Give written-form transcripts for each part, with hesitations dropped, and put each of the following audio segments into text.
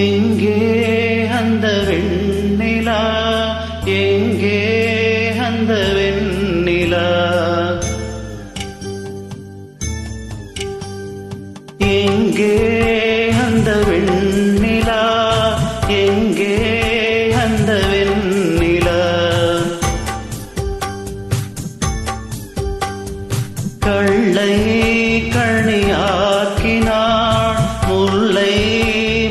எங்கே அந்த வெண்ணிலா, எங்கே அந்த வெண்ணிலா, எங்கே அந்த வெண்ணிலா, எங்கே அந்த வெண்ணிலா, கள்ளை கணியாக்கினாள், முல்லை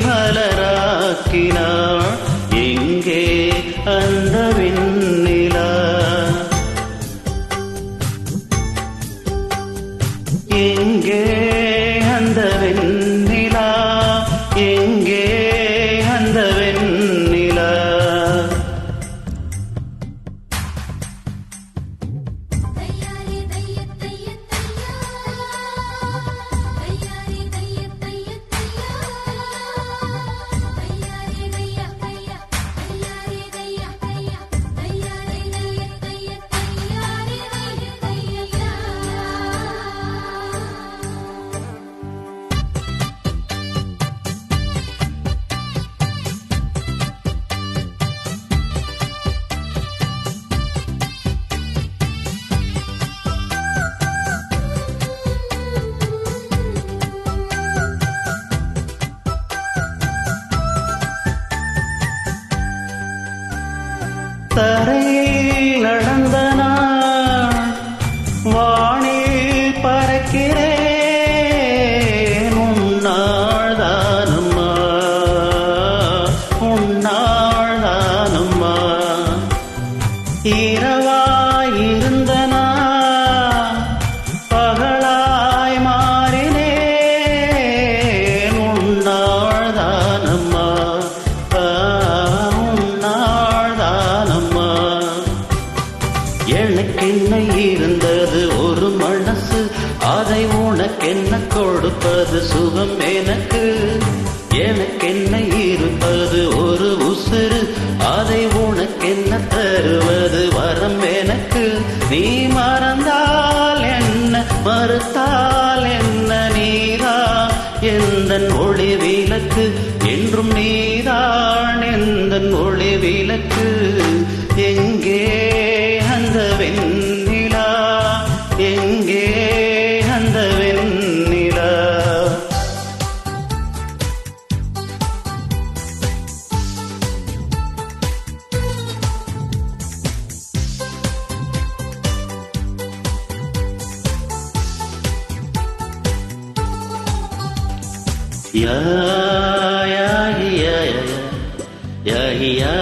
மலராக்கினாள், எங்கே அந்த வெண்ணிலா, எங்கே அந்த வெண்ணிலா, எங்கே அந்த வெண்ணிலா. தரையில் நடந்த நான் வானில் பறக்கிறேன், உன்னாள் தானம்மா, உன்னாள் தானம்மா. இரவாயிருந்த நான் பகலாய் மாறினேன், உன்னாள் தானம்மா, எனக்கென்ன இருந்தது ஒரு மனசு, அதை உனக்கென்ன கொடுப்பது சுகம் எனக்கு. எனக்கென்ன இருப்பது ஒரு உசுறு, அதை உனக்கென்ன தருவது வரம் எனக்கு. நீ மறந்தால் என்ன, மறுத்தால் என்ன, நீதான் எந்தன் ஒளி விளக்கு, என்றும் நீதான் எந்தன் ஒளி விளக்கு. எங்கே அந்த வெண்ணிலா, எங்கே அந்த வெண்ணிலா. யா யா யா யா யா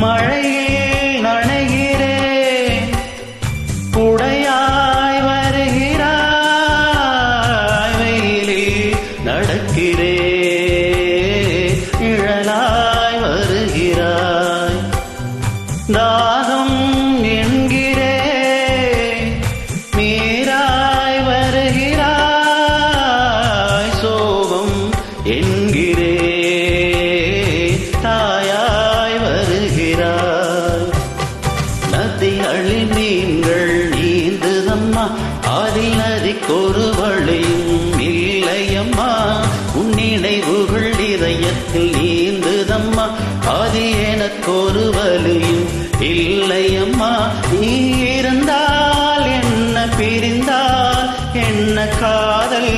மழையில் நனைகிறேன், குடையாய் வருகிறாய், வெயிலில் நடக்கிறேன், நிழலாய் வருகிறாய். தாகம் என்கிறேன், நீராய் வருகிறாய், சோகம் என்கிறேன், தாயாய் வருகிறாய். நதிகளில் நீங்கள் நீந்துதம்மா, அதில் நதிக்கொரு வழியும் இல்லையம்மா. உன் நினைவுகள் இதயத்தில் நீந்துதம்மா, அது எனக்கொரு வழியும் இல்லையம்மா. நீ இருந்தால் என்ன, பிரிந்தால் என்ன, காதல்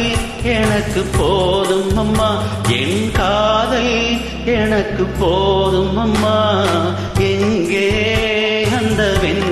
எனக்கு போதும் அம்மா, என் காதல் எனக்கு போதும் அம்மா. எங்கே அந்த வெண்